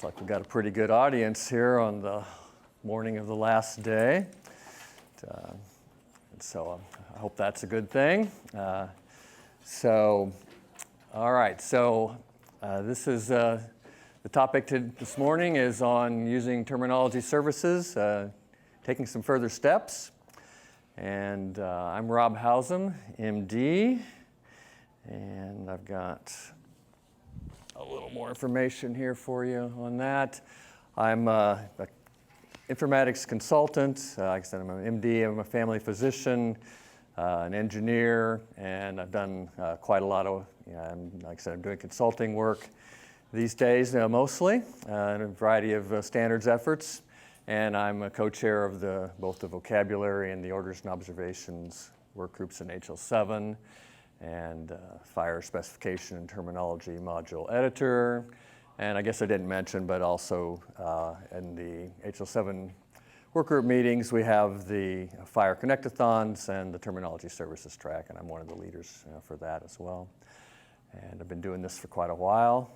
Looks like we've got a pretty good audience here on the morning of the last day. And so I hope that's a good thing. All right, so this is the topic this morning is on using terminology services, taking some further steps. And I'm Rob Hausam, MD, and I've got a little more information here for you on that. I'm an informatics consultant. Like I said, I'm an MD, I'm a family physician, an engineer, and I've done quite a lot of, like I said, I'm doing consulting work these days mostly, in a variety of standards efforts. And I'm a co-chair of both the vocabulary and the orders and observations work groups in HL7, and FHIR specification and terminology module editor. And I guess I didn't mention, but also in the HL7 work group meetings, we have the FHIR Connectathons and the terminology services track, and I'm one of the leaders for that as well. And I've been doing this for quite a while.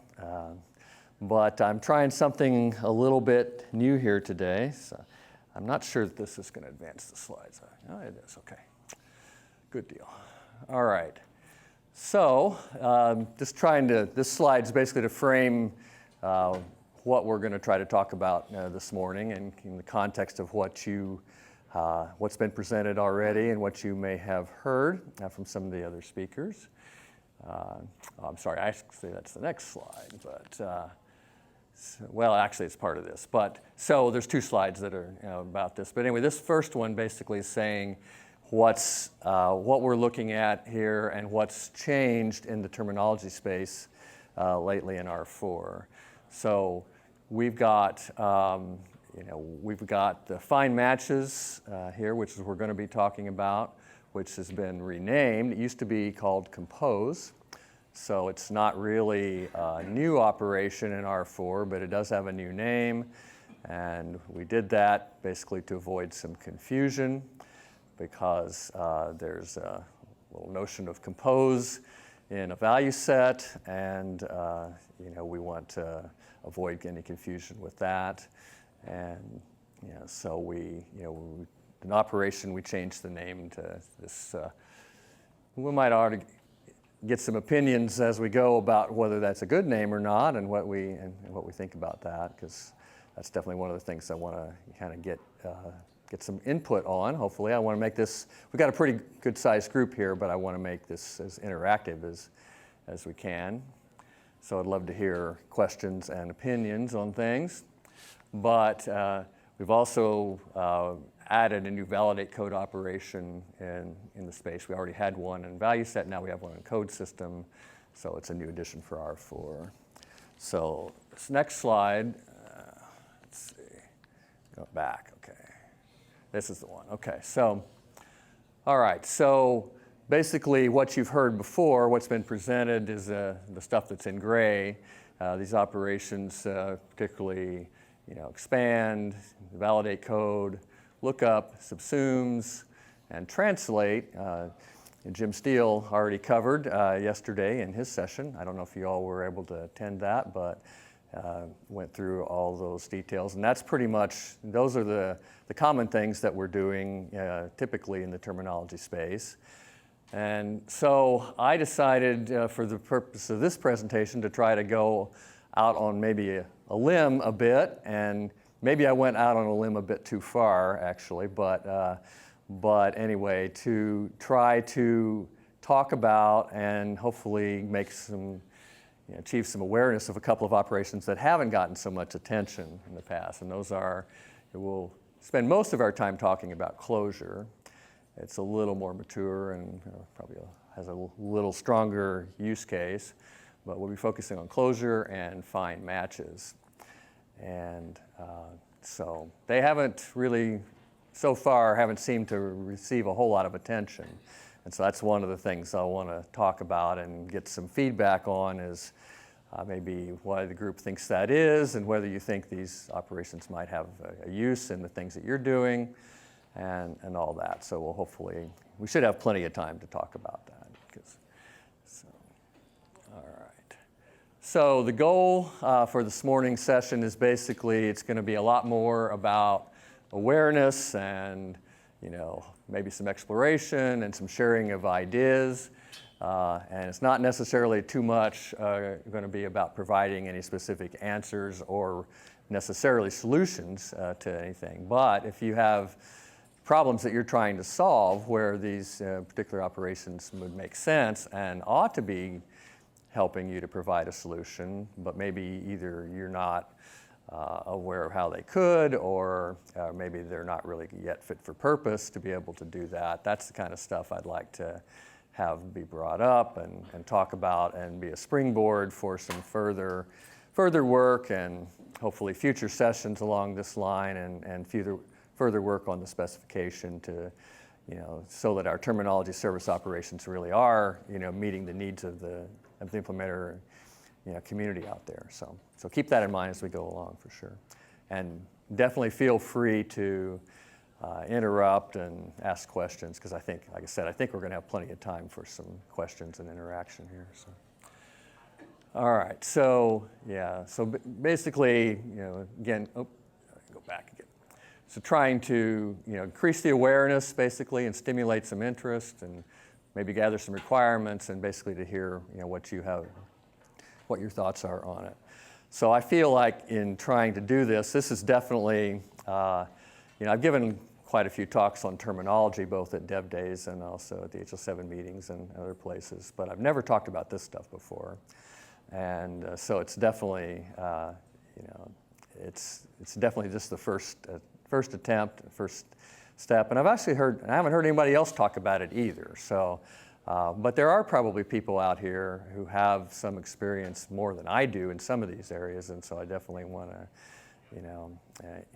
But I'm trying something a little bit new here today. So I'm not sure that this is going to advance the slides. Oh, it is, okay. Good deal. All right. So just trying to, this slide's basically to frame what we're going to try to talk about this morning, and in the context of what's been presented already and what you may have heard from some of the other speakers. I'm sorry, actually that's the next slide, but well, actually it's part of this. But so there's two slides that are about this. But anyway, this first one basically is saying what we're looking at here and what's changed in the terminology space lately in R4. So we've got we've got the find matches here, which is what we're going to be talking about, which has been renamed. It used to be called compose. So it's not really a new operation in R4, but it does have a new name. And we did that basically to avoid some confusion, because there's a little notion of compose in a value set, and we want to avoid any confusion with that. And so in operation, we changed the name to this. We might already get some opinions as we go about whether that's a good name or not, and what we think about that, because that's definitely one of the things I want to kind of get some input on. Hopefully, I want to make this. We've got a pretty good sized group here, but I want to make this as interactive as we can. So I'd love to hear questions and opinions on things. But we've also added a new validate code operation in the space. We already had one in value set, now we have one in code system, so it's a new addition for R4. So this next slide, let's see, go back, okay. This is the one, okay. So, all right, so basically what you've heard before, what's been presented is the stuff that's in gray. These operations, particularly expand, validate code, lookup, subsumes, and translate. And Jim Steele already covered yesterday in his session. I don't know if you all were able to attend that, but went through all those details. And that's pretty much, those are the common things that we're doing typically in the terminology space. And so I decided for the purpose of this presentation to try to go out on maybe a limb a bit, and maybe I went out on a limb a bit too far, actually, but anyway, to try to talk about and hopefully make some, achieve some awareness of a couple of operations that haven't gotten so much attention in the past, and those are, we'll spend most of our time talking about closure. It's a little more mature and probably has a little stronger use case, but we'll be focusing on closure and find matches. And so they haven't really, so far, haven't seemed to receive a whole lot of attention. And so that's one of the things I want to talk about and get some feedback on, is maybe why the group thinks that is, and whether you think these operations might have a use in the things that you're doing, and all that. So we'll hopefully, we should have plenty of time to talk about that. So the goal for this morning's session is basically it's going to be a lot more about awareness and, maybe some exploration and some sharing of ideas. And it's not necessarily too much going to be about providing any specific answers or necessarily solutions to anything. But if you have problems that you're trying to solve where these particular operations would make sense and ought to be helping you to provide a solution, but maybe either you're not aware of how they could, or maybe they're not really yet fit for purpose to be able to do that. That's the kind of stuff I'd like to have be brought up and talk about and be a springboard for some further work and hopefully future sessions along this line and further work on the specification to, so that our terminology service operations really are, meeting the needs of the implementer community out there. So keep that in mind as we go along for sure. And definitely feel free to interrupt and ask questions, because I think, like I said, I think we're going to have plenty of time for some questions and interaction here. So. All right, so basically, again, go back again. So trying to, increase the awareness basically and stimulate some interest and maybe gather some requirements and basically to hear, what your thoughts are on it. So I feel like in trying to do this is definitely, I've given quite a few talks on terminology, both at DevDays and also at the HL7 meetings and other places, but I've never talked about this stuff before. And so it's definitely, it's definitely just the first attempt, first step. And I haven't heard anybody else talk about it either. So, but there are probably people out here who have some experience more than I do in some of these areas, and so I definitely want to,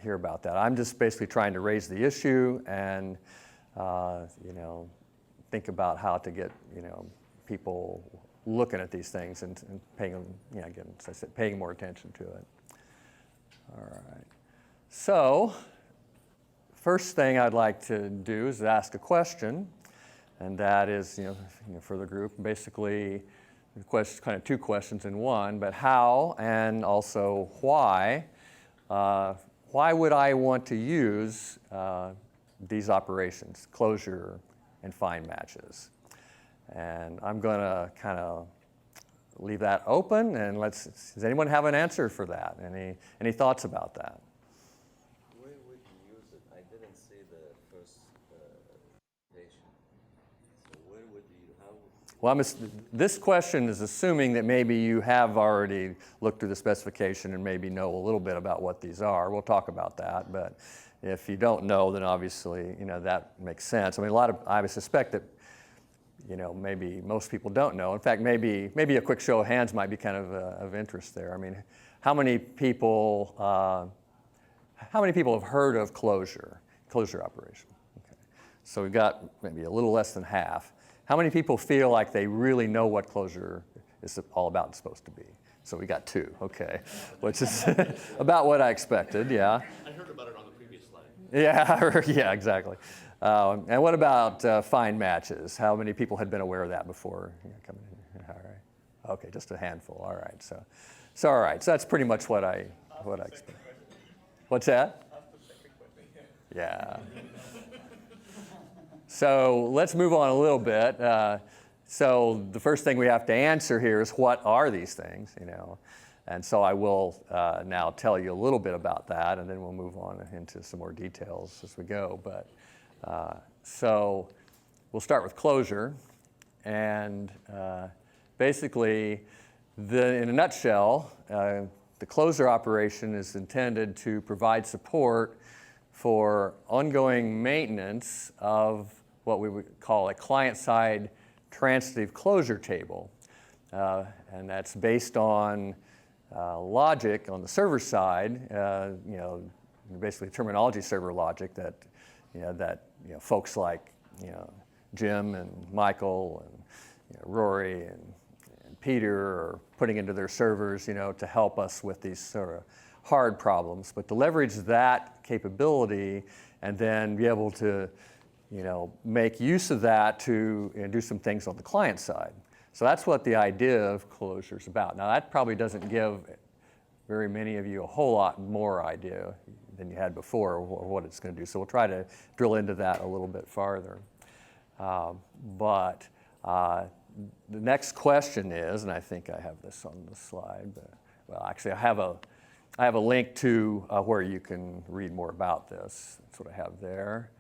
hear about that. I'm just basically trying to raise the issue and, think about how to get, people looking at these things and paying them, again, as I said, paying more attention to it. All right. So, first thing I'd like to do is ask a question, and that is, for the group, basically, kind of two questions in one, but how and also why. Why would I want to use these operations, closure and find matches? And I'm going to kind of leave that open, and does anyone have an answer for that? Any thoughts about that? Where would you use it? I didn't see the first presentation. So where would you, how? Well, this question is assuming that maybe you have already looked through the specification and maybe know a little bit about what these are. We'll talk about that, but if you don't know, then obviously, that makes sense. I mean, I would suspect that, maybe most people don't know. In fact, maybe a quick show of hands might be kind of interest there. I mean, how many people have heard of closure operation? Okay. So we've got maybe a little less than half. How many people feel like they really know what closure is all about and supposed to be? So we got 2, okay, which is about what I expected, yeah. I heard about it on the previous slide. Yeah, exactly. And what about find matches? How many people had been aware of that before coming in? All right. Okay, just a handful. All right. So all right. So that's pretty much what I expect. What's that? Yeah. So let's move on a little bit. So the first thing we have to answer here is, what are these things? And so I will now tell you a little bit about that, and then we'll move on into some more details as we go. But so we'll start with closure, and basically, in a nutshell, the closure operation is intended to provide support for ongoing maintenance of what we would call a client-side transitive closure table, and that's based on logic on the server side, basically terminology server logic that folks like Jim and Michael and Rory and Peter are putting into their servers, to help us with these sort of hard problems. But to leverage that capability and then be able to, make use of that to do some things on the client side. So that's what the idea of closure is about. Now that probably doesn't give very many of you a whole lot more idea than you had before of what it's going to do. So we'll try to drill into that a little bit farther. But the next question is, and I think I have this on the slide, but, well, actually I have a link to where you can read more about this. That's what I have there.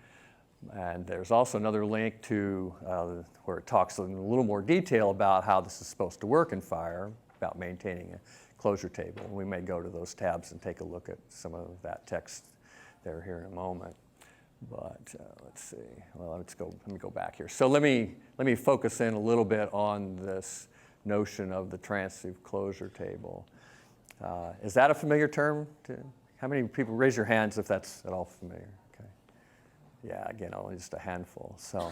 And there's also another link to where it talks in a little more detail about how this is supposed to work in FHIR, about maintaining a closure table. We may go to those tabs and take a look at some of that text there here in a moment. But let's see. Well, let me go back here. So let me focus in a little bit on this notion of the transitive closure table. Is that a familiar term? How many people raise your hands if that's at all familiar? Okay. Yeah, again, only just a handful. So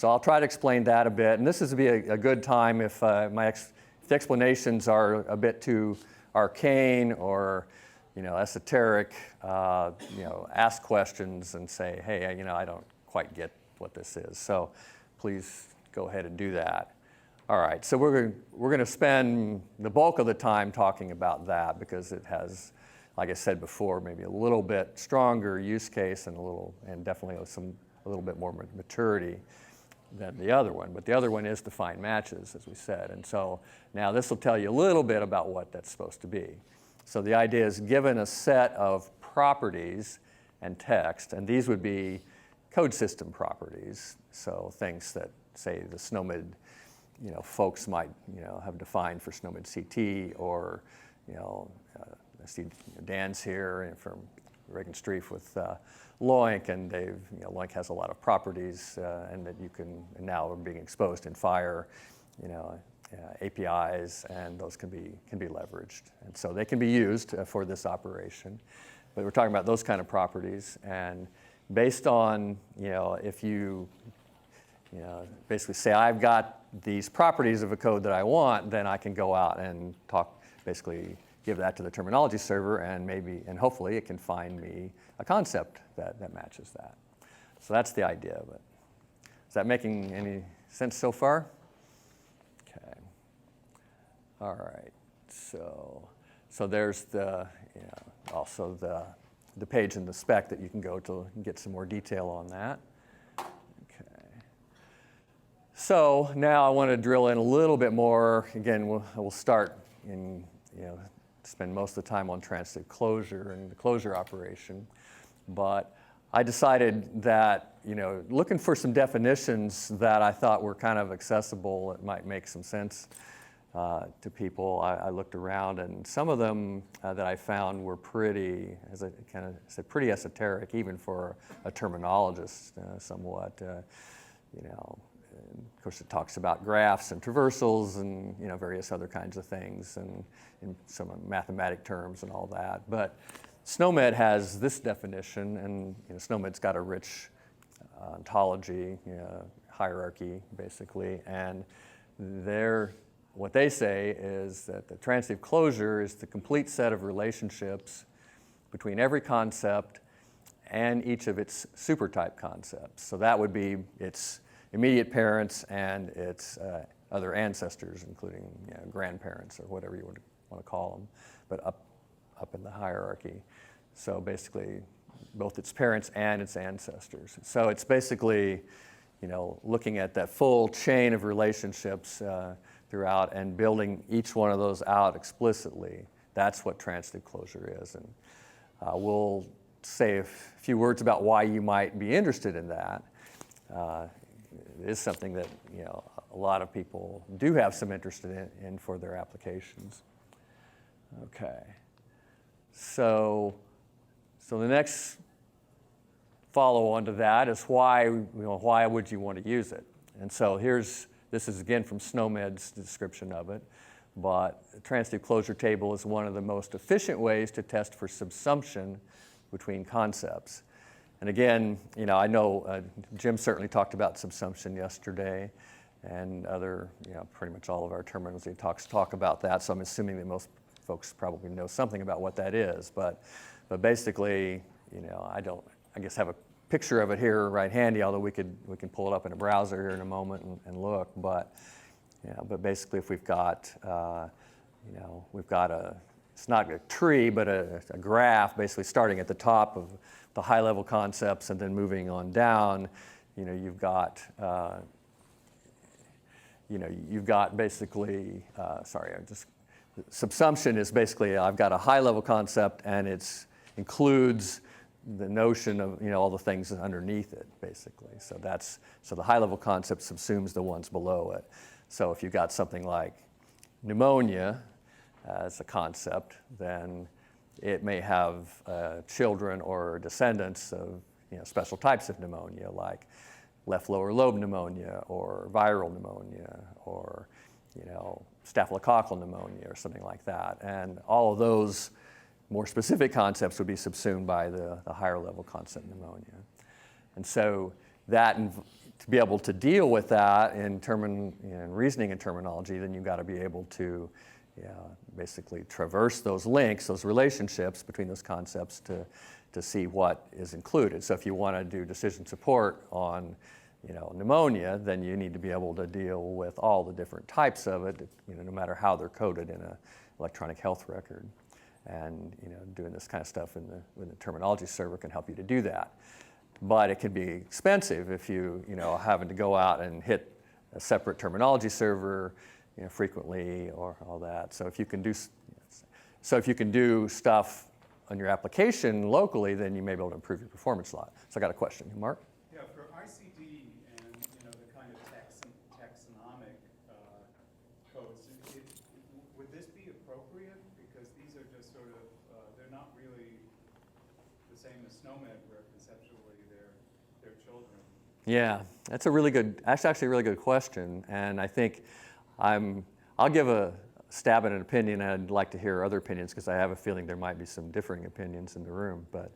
I'll try to explain that a bit. And this is to be a good time if if the explanations are a bit too arcane or esoteric, ask questions and say, hey, I don't quite get what this is. So please go ahead and do that. All right, so we're going to spend the bulk of the time talking about that because it has, like I said before, maybe a little bit stronger use case and definitely a little bit more maturity than the other one. But the other one is to find matches, as we said. And so now this will tell you a little bit about what that's supposed to be. So the idea is given a set of properties and text, and these would be code system properties. So things that, say, the SNOMED folks might have defined for SNOMED CT, or I see Dan's here from Reagan Streif with Loink, and Loink has a lot of properties, and that you can now are being exposed in FHIR, APIs, and those can be leveraged, and so they can be used for this operation. But we're talking about those kind of properties, and based on if you basically say I've got these properties of a code that I want, then I can go out and basically give that to the terminology server, and hopefully it can find me a concept that matches that. So that's the idea of it. Is that making any sense so far? Okay. All right. So there's also the page in the spec that you can go to and get some more detail on that. So now I want to drill in a little bit more. Again, we'll start in, spend most of the time on transitive closure and the closure operation. But I decided that, looking for some definitions that I thought were kind of accessible, it might make some sense to people. I looked around, and some of them that I found were pretty, as I kind of said, pretty esoteric, even for a terminologist, somewhat, Of course, it talks about graphs and traversals and various other kinds of things and in some mathematic terms and all that. But SNOMED has this definition, and SNOMED's got a rich ontology, hierarchy, basically. And what they say is that the transitive closure is the complete set of relationships between every concept and each of its supertype concepts. So that would be its immediate parents and its other ancestors, including grandparents or whatever you would want to call them, but up in the hierarchy. So basically, both its parents and its ancestors. So it's basically, looking at that full chain of relationships throughout and building each one of those out explicitly. That's what transitive closure is. And we'll say a few words about why you might be interested in that. It is something that a lot of people do have some interest in for their applications. Okay, so the next follow-on to that is why would you want to use it? And so this is again from SNOMED's description of it, but the transitive closure table is one of the most efficient ways to test for subsumption between concepts. And again, I know Jim certainly talked about subsumption yesterday, and pretty much all of our terminology talk about that. So I'm assuming that most folks probably know something about what that is. But basically, I guess have a picture of it here right handy. Although we can pull it up in a browser here in a moment and look. But Yeah, but basically if we've got, we've got it's not a tree, but a graph basically starting at the top of the high-level concepts and then moving on down, you've got, you've got basically, subsumption is basically I've got a high-level concept and it includes the notion of all the things underneath it basically. So the high-level concept subsumes the ones below it. So if you've got something like pneumonia as a concept, then it may have children or descendants of special types of pneumonia, like left lower lobe pneumonia or viral pneumonia or staphylococcal pneumonia or something like that. And all of those more specific concepts would be subsumed by the higher level concept pneumonia. And so to be able to deal with that in reasoning and terminology, then you've got to be able to basically traverse those links, those relationships between those concepts to see what is included. So if you want to do decision support on pneumonia, then you need to be able to deal with all the different types of it, no matter how they're coded in an electronic health record. And doing this kind of stuff in the terminology server can help you to do that. But it can be expensive if you having to go out and hit a separate terminology server frequently or all that. So if you can do stuff on your application locally, then you may be able to improve your performance a lot. So I got a question, Mark. Yeah, for ICD and the kind of taxonomic codes, would this be appropriate? Because these are just sort of they're not really the same as SNOMED, where conceptually they're children. Yeah, that's actually a really good question, and I think I'll give a stab at an opinion, and I'd like to hear other opinions because I have a feeling there might be some differing opinions in the room, but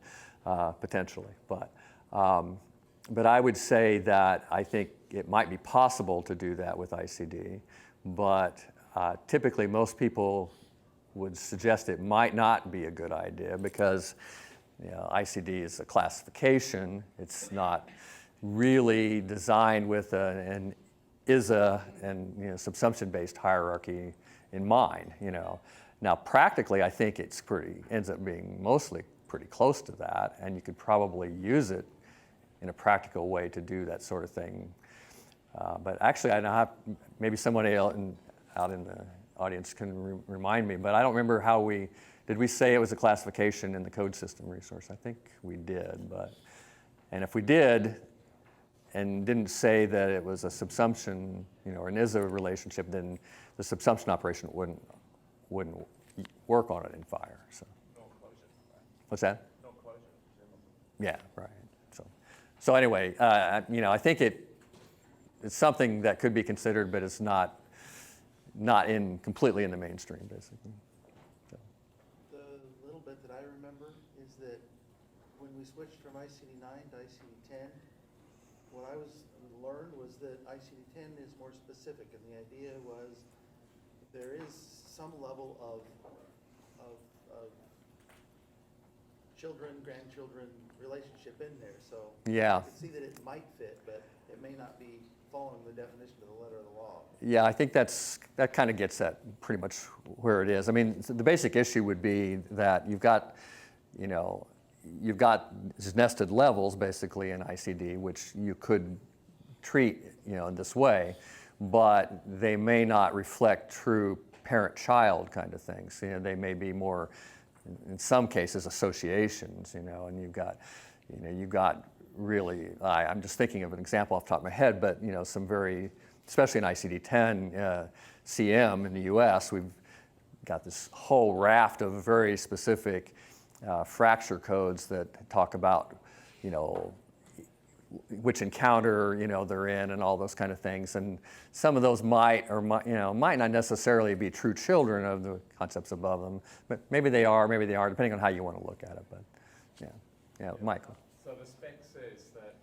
potentially. But I would say that I think it might be possible to do that with ICD, but typically most people would suggest it might not be a good idea because ICD is a classification. It's not really designed with an ISA and subsumption-based hierarchy in mind. Now practically, I think ends up being mostly pretty close to that, and you could probably use it in a practical way to do that sort of thing. But actually, I know maybe somebody out in the audience can remind me, but I don't remember did we say it was a classification in the code system resource? I think we did, and if we did, and didn't say that it was a subsumption, or an ISA relationship, then the subsumption operation wouldn't work on it in FHIR. So. No closure, right? What's that? No closure. Yeah, right. So anyway, I think it's something that could be considered, but it's not completely in the mainstream, basically. So. The little bit that I remember is that when we switched from ICD-9 to ICD-10, what I learned was that ICD-10 is more specific, and the idea was there is some level of children, grandchildren relationship in there. So yeah. I can see that it might fit, but it may not be following the definition of the letter of the law. Yeah, I think that kind of gets at pretty much where it is. I mean, the basic issue would be that you've got these nested levels basically in ICD, which you could treat in this way, but they may not reflect true parent-child kind of things. They may be more, in some cases, associations. And you've got really. I'm just thinking of an example off the top of my head, but some very, especially in ICD-10 CM in the U.S., we've got this whole raft of very specific fracture codes that talk about, which encounter, they're in and all those kind of things. And some of those might not necessarily be true children of the concepts above them, but maybe they are, depending on how you want to look at it. But yeah, Michael. So the spec says that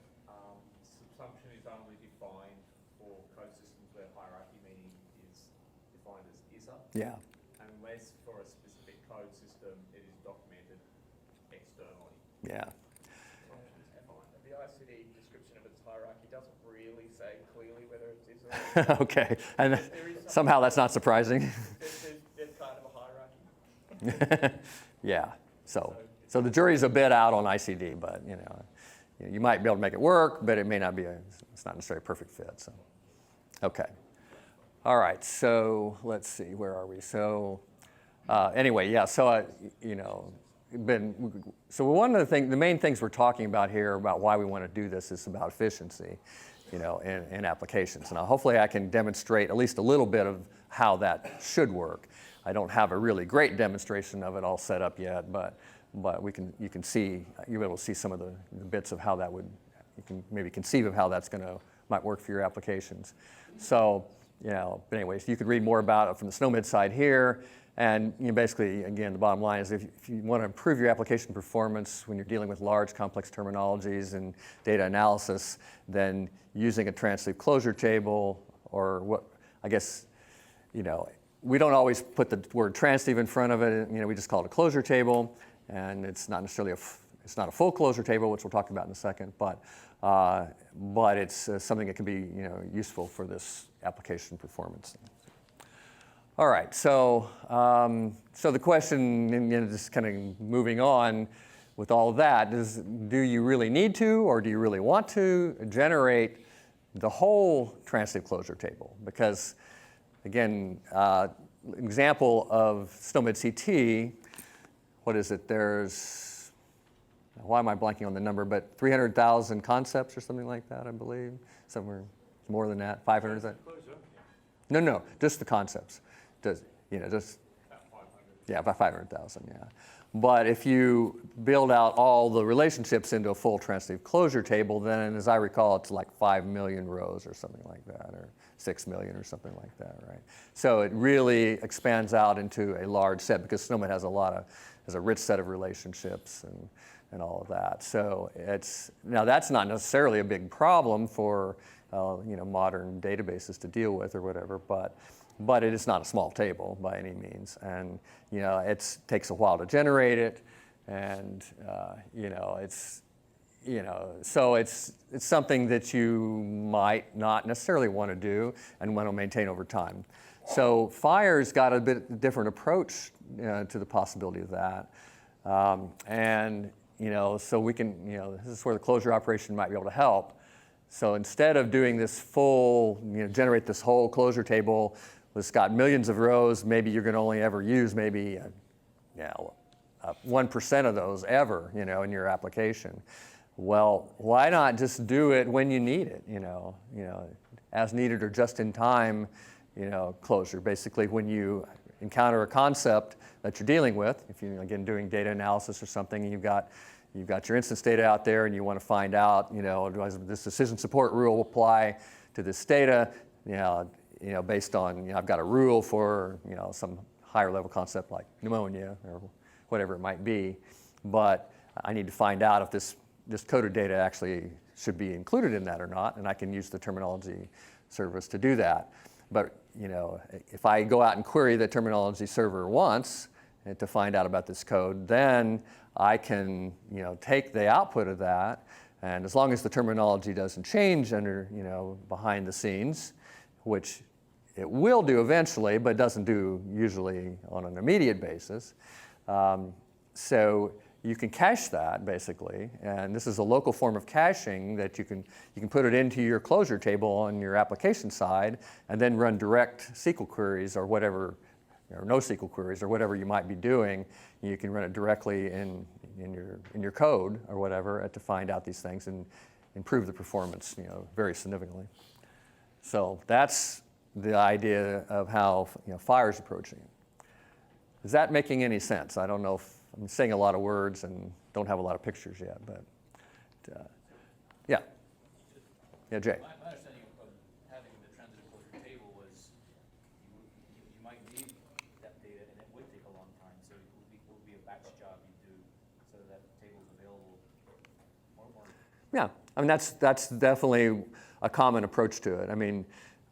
subsumption is only defined for code systems where hierarchy meaning is defined as ISA. Yeah. Unless for a specific code system it is documented externally. Yeah. The ICD description of its hierarchy doesn't really say clearly whether it is or Okay, and there is somehow that's not surprising. there's kind of a hierarchy. Yeah, so the jury's a bit out on ICD, but you might be able to make it work, but it may not be it's not necessarily a perfect fit. So, okay, all right. So let's see, where are we? So anyway, yeah. So so one of the main things we're talking about here about why we want to do this is about efficiency, in applications. And hopefully I can demonstrate at least a little bit of how that should work. I don't have a really great demonstration of it all set up yet, but you can see, you'll be able to see some of the bits of how that would, you can maybe conceive of how that's might work for your applications. So, but anyways, you could read more about it from the SNOMED side here. And basically, again, the bottom line is if you want to improve your application performance when you're dealing with large, complex terminologies and data analysis, then using a transitive closure table, or what, I guess, we don't always put the word transitive in front of it. We just call it a closure table, and it's not necessarily it's not a full closure table, which we'll talk about in a second, but it's something that can be useful for this application performance. All right, so the question, and just kind of moving on with all of that, do you really need to, or do you really want to generate the whole transitive closure table? Because, again, example of SNOMED CT, what is it? There's, why am I blanking on the number, but 300,000 concepts or something like that, I believe. Somewhere more than that, 500,000? No, just the concepts. Just About 500. Yeah, about 500,000, yeah. But if you build out all the relationships into a full transitive closure table, then as I recall, it's like 5 million rows or something like that, or 6 million or something like that, right? So it really expands out into a large set because SNOMED has a rich set of relationships and all of that. So now that's not necessarily a big problem for modern databases to deal with or whatever, but it is not a small table by any means, and it takes a while to generate it, and so it's something that you might not necessarily want to do and want to maintain over time. So FHIR's got a bit different approach to the possibility of that, and so we can this is where the closure operation might be able to help. So instead of doing this full generate this whole closure table. It's got millions of rows. Maybe you're going to only ever use maybe 1% of those ever, in your application. Well, why not just do it when you need it, as needed or just in time, closure. Basically, when you encounter a concept that you're dealing with, if you're again doing data analysis or something, and you've got your instance data out there, and you want to find out, does this decision support rule apply to this data? Based on, I've got a rule for, some higher level concept like pneumonia or whatever it might be, but I need to find out if this coded data actually should be included in that or not, and I can use the terminology service to do that. But, if I go out and query the terminology server once to find out about this code, then I can, take the output of that, and as long as the terminology doesn't change under, behind the scenes, which it will do eventually, but doesn't do usually on an immediate basis. So you can cache that basically, and this is a local form of caching that you can put it into your closure table on your application side, and then run direct SQL queries or whatever, or no SQL queries or whatever you might be doing. You can run it directly in your code or whatever to find out these things and improve the performance, very significantly. So that's the idea of how FHIR is approaching it. Is that making any sense? I don't know if I'm saying a lot of words and don't have a lot of pictures yet, but yeah. Yeah, Jay. My understanding of having the transitive closure table was you might need that data and it would take a long time, so it would be a batch job you do so that the table's available more. Yeah, I mean that's definitely a common approach to it. I mean,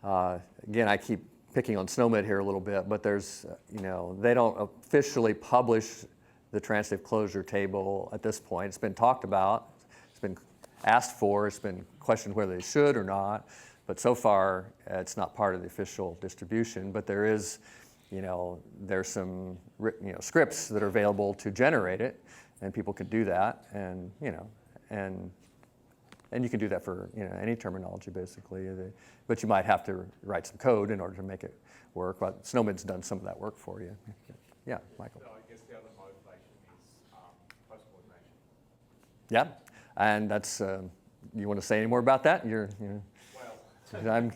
again, I keep picking on SNOMED here a little bit, but there's, they don't officially publish the transitive closure table at this point. It's been talked about. It's been asked for. It's been questioned whether they should or not, but so far it's not part of the official distribution. But there is, there's some scripts that are available to generate it, and people can do that, and and you can do that for any terminology basically. But you might have to write some code in order to make it work. But Snowman's done some of that work for you. Yeah, Michael. So I guess the other motivation is post-coordination. Yeah, and that's, you want to say any more about that? Well, I'm,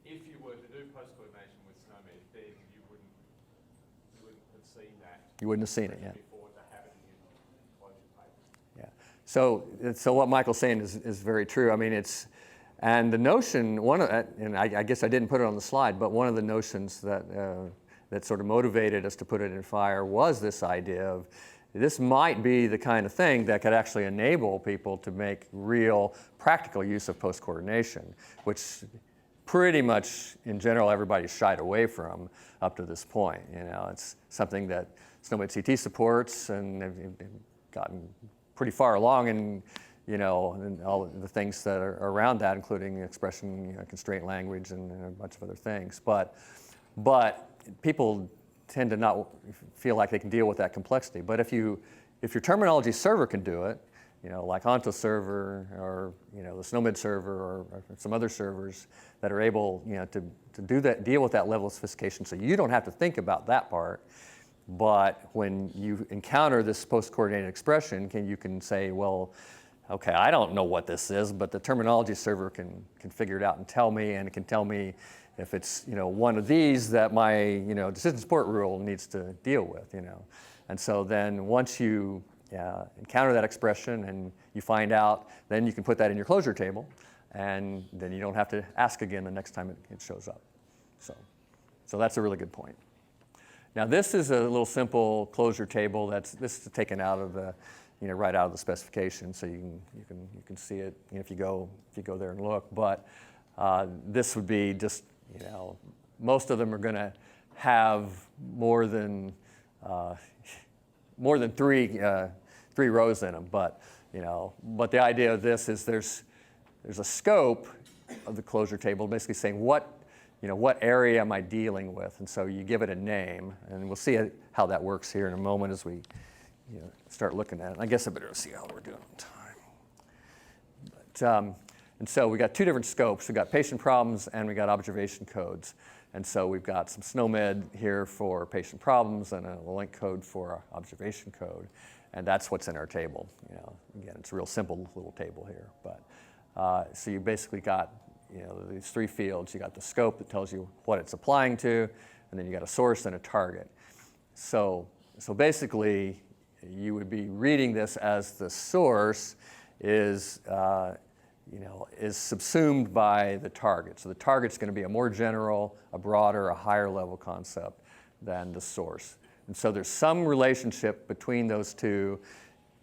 if you were to do post-coordination with Snowman, then you wouldn't have seen that. You wouldn't have seen it yet. Before to have it in your closure paper. Yeah. So what Michael's saying is very true. I mean, and the notion, and I guess I didn't put it on the slide, but one of the notions that sort of motivated us to put it in FHIR was this idea of this might be the kind of thing that could actually enable people to make real practical use of post-coordination, which pretty much in general everybody's shied away from up to this point. It's something that Snowman CT supports, and they've gotten pretty far along in and all the things that are around that, including expression constraint language and a bunch of other things. But people tend to not feel like they can deal with that complexity. But if your terminology server can do it, like Onto server or the Snowman server or some other servers that are able to do that, deal with that level of sophistication, so you don't have to think about that part. But when you encounter this post-coordinated expression, you can say, well, okay, I don't know what this is, but the terminology server can figure it out and tell me, and it can tell me if it's one of these that my decision support rule needs to deal with. And so then once you encounter that expression and you find out, then you can put that in your closure table, and then you don't have to ask again the next time it shows up. So that's a really good point. Now this is a little simple closure table. This is taken out of the right out of the specification, so you can see it if you go there and look. But this would be just most of them are going to have more than three rows in them. But the idea of this is there's a scope of the closure table, basically saying what area am I dealing with, and so you give it a name, and we'll see how that works here in a moment as we start looking at it. I guess I better see how we're doing on time. And so we got two different scopes. We got patient problems and we got observation codes. And so we've got some SNOMED here for patient problems and a link code for observation code. And that's what's in our table. Again, it's a real simple little table here. But so you basically got these three fields. You got the scope that tells you what it's applying to, and then you got a source and a target. So basically, you would be reading this as the source is subsumed by the target. So the target's going to be a more general, a broader, a higher level concept than the source. And so there's some relationship between those two.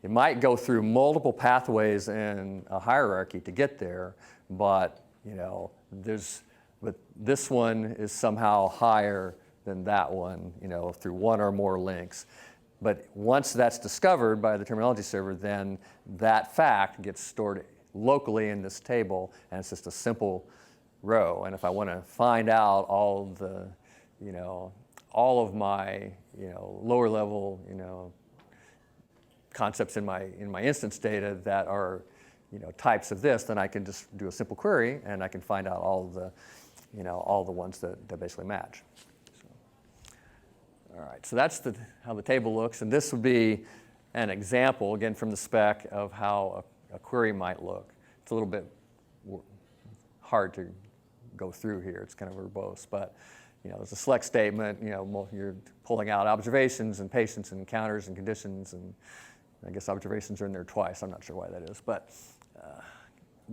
It might go through multiple pathways in a hierarchy to get there, but but this one is somehow higher than that one, through one or more links. But once that's discovered by the terminology server, then that fact gets stored locally in this table, and it's just a simple row. And if I want to find out all of my lower level concepts in my instance data that are types of this, then I can just do a simple query and I can find out all the ones that basically match. All right, so that's how the table looks, and this would be an example, again, from the spec of how a query might look. It's a little bit hard to go through here. It's kind of verbose, but there's a select statement. You're pulling out observations and patients and encounters and conditions, and I guess observations are in there twice. I'm not sure why that is, but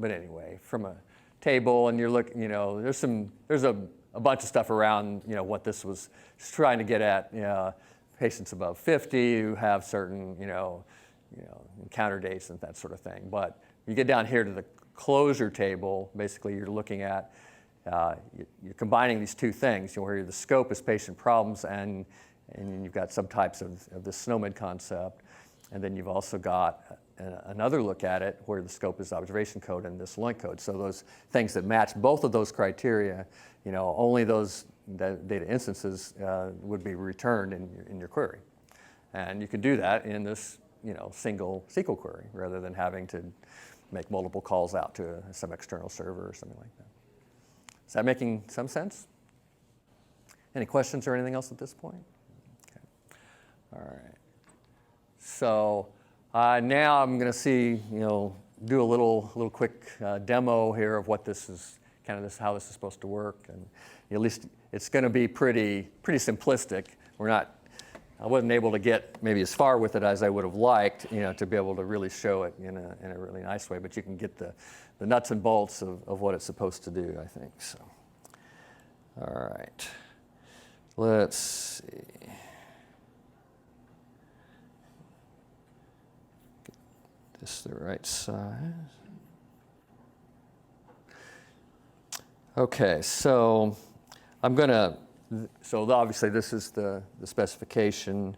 anyway, from a table, and you're looking. There's a bunch of stuff around, what this was trying to get at, patients above 50 who have certain, encounter dates and that sort of thing. But you get down here to the closure table, basically you're looking at, you're combining these two things, where the scope is patient problems and you've got subtypes of the SNOMED concept. And then you've also got another look at it where the scope is observation code and this link code. So those things that match both of those criteria, only those data instances would be returned in your query. And you can do that in this single SQL query rather than having to make multiple calls out to some external server or something like that. Is that making some sense? Any questions or anything else at this point? Okay. All right. So now I'm going to see, do a little quick demo here of what this is, how this is supposed to work, and at least it's going to be pretty simplistic. I wasn't able to get maybe as far with it as I would have liked, to be able to really show it in a really nice way. But you can get the nuts and bolts of what it's supposed to do, I think. So, all right, let's see. Get this the right size. Okay, so so obviously this is the specification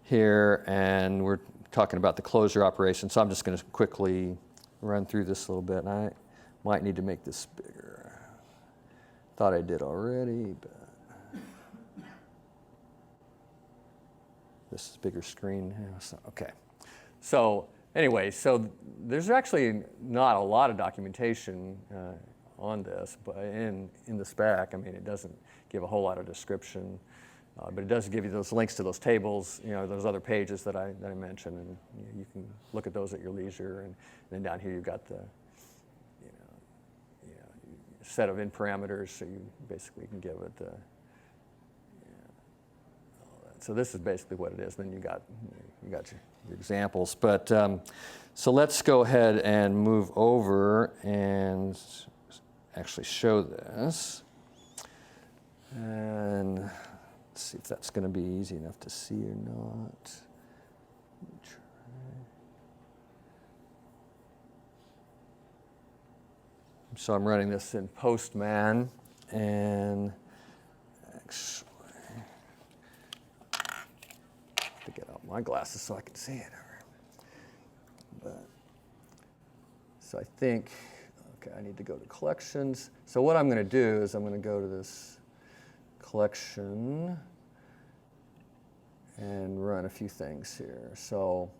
here, and we're talking about the closure operation. So I'm just going to quickly run through this a little bit. And I might need to make this bigger. Thought I did already, but this is bigger screen now. So, okay. So anyway, so there's actually not a lot of documentation on this, but in the spec, I mean, it doesn't give a whole lot of description, but it does give you those links to those tables, those other pages that I mentioned, and you can look at those at your leisure. And then down here you've got the set of in parameters, so you basically can give it. So this is basically what it is. Then you got your examples, but so let's go ahead and move over and actually show this. And let's see if that's going to be easy enough to see or not. So I'm running this in Postman, and actually, I have to get out my glasses so I can see it. So I think, okay, I need to go to collections. So what I'm going to do is I'm going to go to this collection and run a few things here. So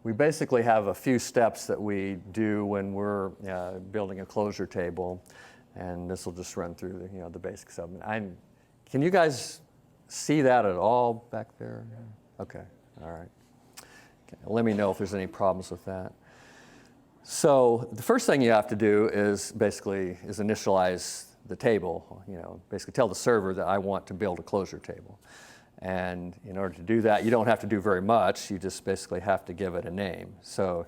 we basically have a few steps that we do when we're building a closure table, and this will just run through the basics of it. Can you guys see that at all back there? Okay, all right. Okay. Let me know if there's any problems with that. So the first thing you have to do is initialize the table. Basically tell the server that I want to build a closure table. And in order to do that, you don't have to do very much. You just basically have to give it a name. So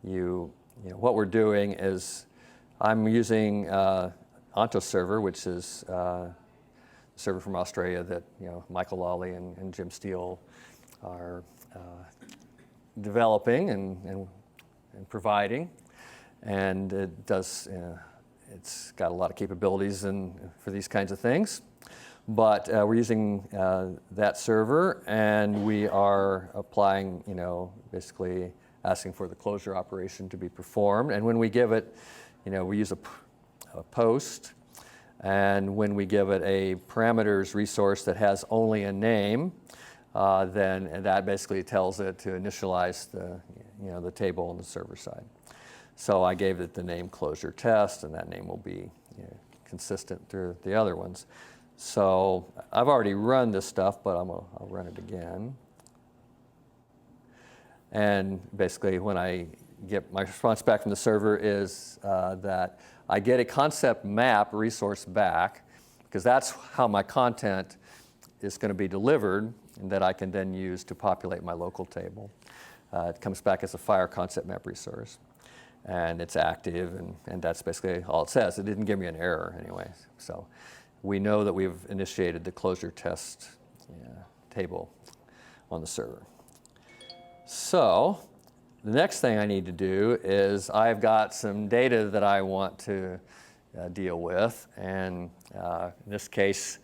what we're doing is I'm using Onto server, which is a server from Australia that Michael Lawley and Jim Steele are developing and providing. And it does, it's got a lot of capabilities for these kinds of things. But we're using that server, and we are applying, basically asking for the closure operation to be performed. And when we give it, we use a post. And when we give it a parameters resource that has only a name, then that basically tells it to initialize the table on the server side. So I gave it the name closure test, and that name will be consistent through the other ones. So I've already run this stuff, but I'll run it again. And basically when I get my response back from the server is that I get a concept map resource back, because that's how my content is going to be delivered, and that I can then use to populate my local table. It comes back as a FHIR concept map resource. And it's active, and that's basically all it says. It didn't give me an error anyway. So we know that we've initiated the closure test table on the server. So the next thing I need to do is I've got some data that I want to deal with. And in this case,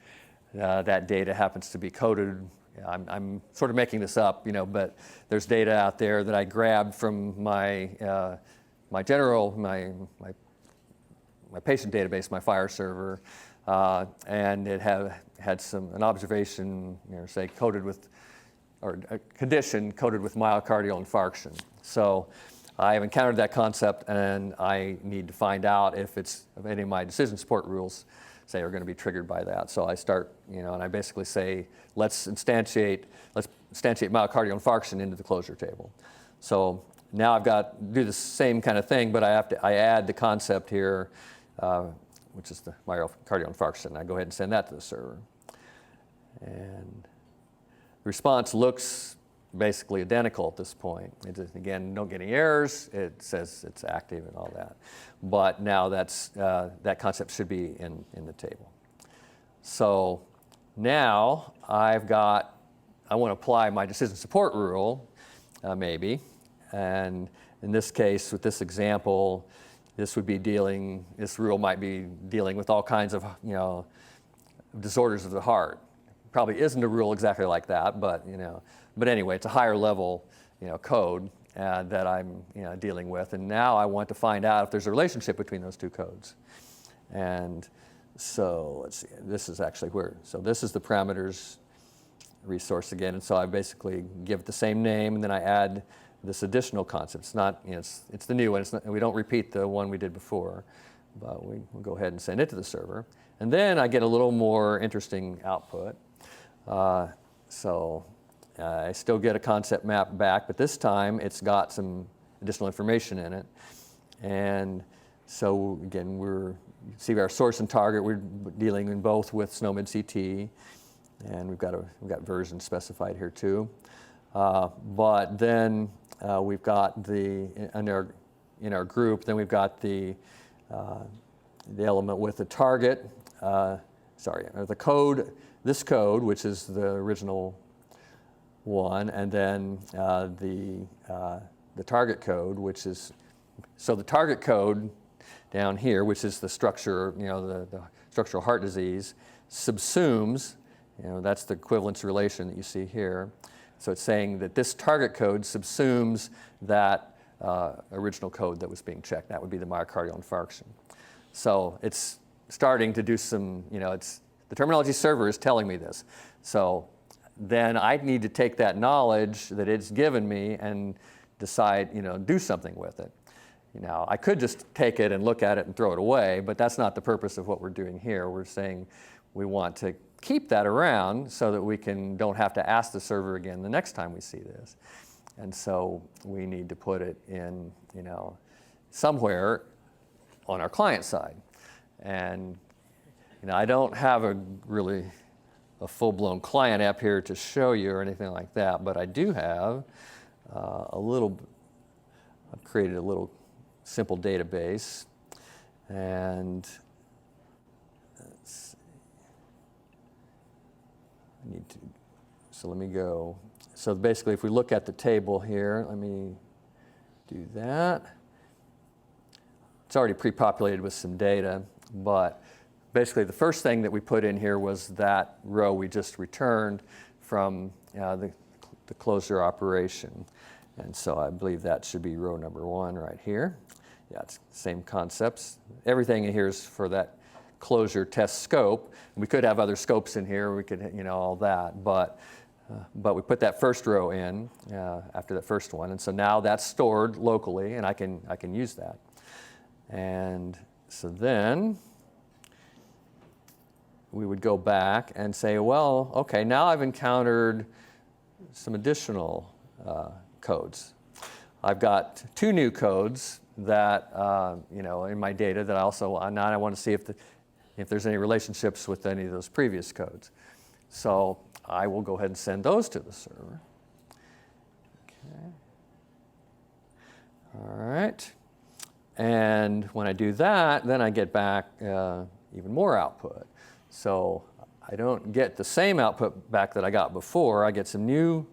that data happens to be coded I'm sort of making this up, but there's data out there that I grabbed from my patient database, my FHIR server, and it had an observation, say coded with, or a condition coded with myocardial infarction. So I have encountered that concept, and I need to find out if any of my decision support rules say are going to be triggered by that. So I start, and I basically say, let's instantiate myocardial infarction into the closure table. So now I've got to do the same kind of thing, but I add the concept here, which is the myocardial infarction. I go ahead and send that to the server. And the response looks basically identical at this point. Again, don't get any errors. It says it's active and all that. But now that concept should be in the table. So now I want to apply my decision support rule, maybe. And in this case, with this example, this rule might be dealing with all kinds of, disorders of the heart. Probably isn't a rule exactly like that, but anyway, it's a higher level, code that I'm, dealing with. And now I want to find out if there's a relationship between those two codes. And so let's see, this is actually so this is the parameters resource again. And so I basically give it the same name, and then I add this additional concept. It's not, it's the new one. We don't repeat the one we did before, but we'll go ahead and send it to the server. And then I get a little more interesting output. So I still get a concept map back, but this time it's got some additional information in it. And so again, you see our source and target. We're dealing in both with SNOMED CT, and we've got version specified here too. But then we've got in our group. Then we've got the element with the target. The code. This code, which is the original one, and then the target code, which is the target code down here, which is the structure, the structural heart disease, subsumes. That's the equivalence relation that you see here. So it's saying that this target code subsumes that original code that was being checked. That would be the myocardial infarction. So it's starting to do some, the terminology server is telling me this. So then I need to take that knowledge that it's given me and decide, do something with it. I could just take it and look at it and throw it away, but that's not the purpose of what we're doing here. We're saying we want to keep that around so that we don't have to ask the server again the next time we see this. And so we need to put it in, somewhere on our client side. And I don't have a full-blown client app here to show you or anything like that, but I do have I've created a little simple database, and let's see. Let me go. So basically, if we look at the table here, let me do that. It's already pre-populated with some data, but basically the first thing that we put in here was that row we just returned from the closure operation. And so I believe that should be row number 1 right here. Yeah, it's the same concepts. Everything in here is for that closure test scope. We could have other scopes in here. We could, all that. But we put that first row in after the first one. And so now that's stored locally, and I can use that. And so then we would go back and say, well, okay, now I've encountered some additional codes. I've got 2 new codes that, in my data that now I want to see if there's any relationships with any of those previous codes. So I will go ahead and send those to the server. Okay. All right. And when I do that, then I get back even more output. So I don't get the same output back that I got before. I get some new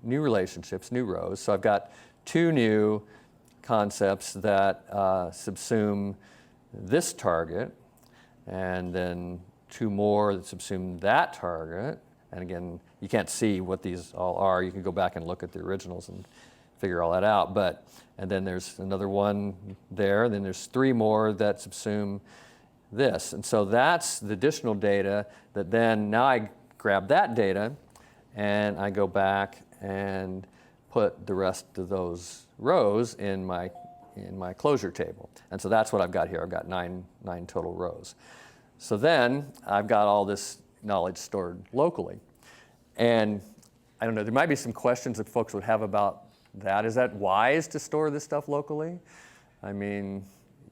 relationships, new rows. So I've got 2 new concepts that subsume this target, and then 2 more that subsume that target, And again, you can't see what these all are. You can go back and look at the originals and figure all that out. And then there's another one there. Then there's 3 more that subsume this. And so that's the additional data that then now I grab that data and I go back and put the rest of those rows in my closure table. And so that's what I've got here. I've got nine total rows. So then I've got all this knowledge stored locally. And I don't know, there might be some questions that folks would have about that. Is that wise to store this stuff locally? I mean,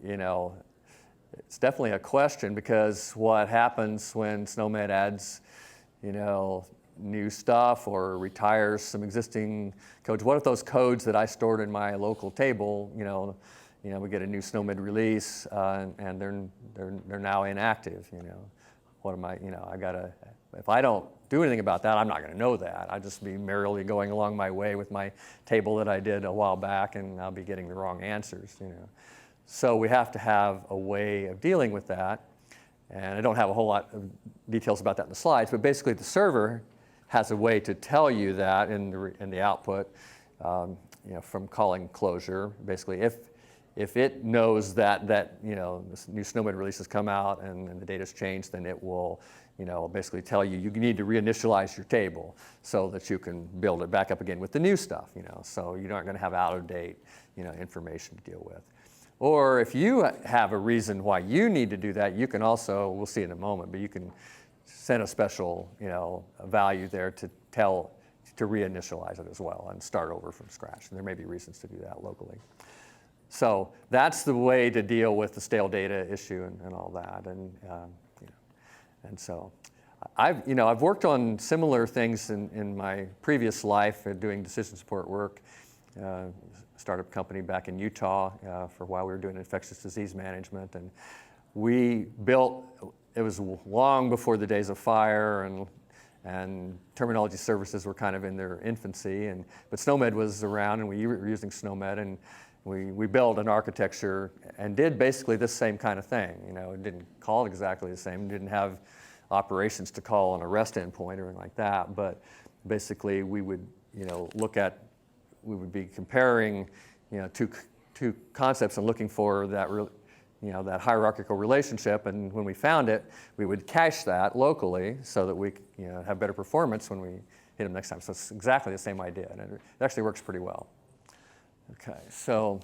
it's definitely a question, because what happens when SNOMED adds, new stuff or retires some existing codes? What if those codes that I stored in my local table, we get a new SNOMED release and they're now inactive? What am I gotta, if I don't do anything about that, I'm not going to know that. I'll just be merrily going along my way with my table that I did a while back, and I'll be getting the wrong answers. So we have to have a way of dealing with that. And I don't have a whole lot of details about that in the slides, but basically the server has a way to tell you that in the output, from calling closure. Basically, if it knows that this new SNOMED release has come out and the data's changed, then it will basically tell you need to reinitialize your table so that you can build it back up again with the new stuff. So you're not going to have out-of-date information to deal with. Or if you have a reason why you need to do that, you can also, we'll see in a moment, but you can send a special value there to reinitialize it as well and start over from scratch. And there may be reasons to do that locally. So that's the way to deal with the stale data issue and all that. And so I've worked on similar things in my previous life, doing decision support work. Startup company back in Utah for a while. We were doing infectious disease management, and we built, it was long before the days of FHIR and terminology services were kind of in their infancy, but SNOMED was around, and we were using SNOMED, and we built an architecture and did basically this same kind of thing. It didn't call it exactly the same, didn't have operations to call on a REST endpoint or anything like that, but basically we would we would be comparing two concepts and looking for that that hierarchical relationship, and when we found it, we would cache that locally so that we have better performance when we hit them next time. So it's exactly the same idea, and it actually works pretty well. Okay, so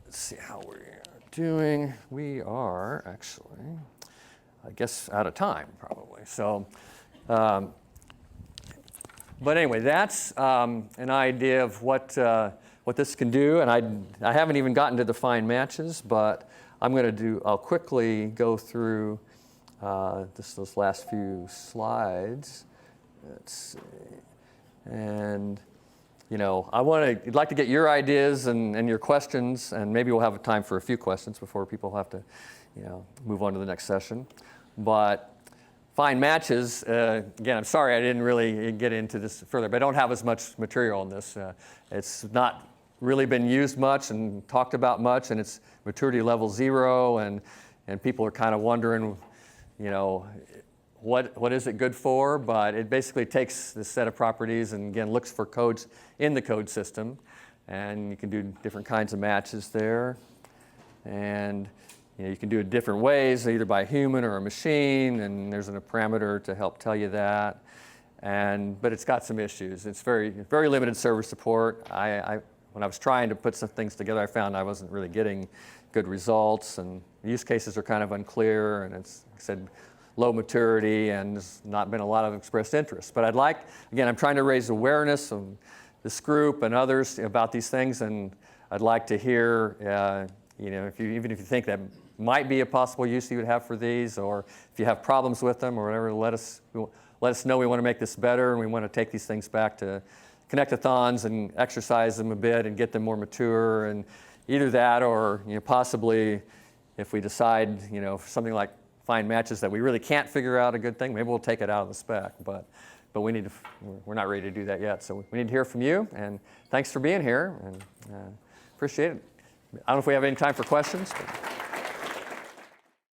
let's see how we're doing. We are actually, I guess, out of time probably. So, but anyway, that's an idea of what this can do, and I haven't even gotten to define matches, but I'll quickly go through those last few slides. Let's see, and I'd like to get your ideas and your questions, and maybe we'll have time for a few questions before people have to move on to the next session. But find matches, again, I'm sorry I didn't really get into this further, but I don't have as much material on this. It's not really been used much and talked about much, and it's maturity level 0, and people are kind of wondering, what is it good for? But it basically takes this set of properties and again looks for codes in the code system, and you can do different kinds of matches there, and you can do it different ways, either by a human or a machine, and there's a parameter to help tell you that. But it's got some issues. It's very limited server support. When I was trying to put some things together, I found I wasn't really getting good results, and the use cases are kind of unclear, and it's, like I said, low maturity, and there's not been a lot of expressed interest. But I'm trying to raise awareness of this group and others about these things, and I'd like to hear, even if you think that might be a possible use you would have for these, or if you have problems with them or whatever, let us know. We want to make this better, and we want to take these things back to connect-a-thons and exercise them a bit and get them more mature, and either that or possibly if we decide something like find matches that we really can't figure out a good thing, maybe we'll take it out of the spec, but we're not ready to do that yet. So we need to hear from you, and thanks for being here, and appreciate it. I don't know if we have any time for questions. But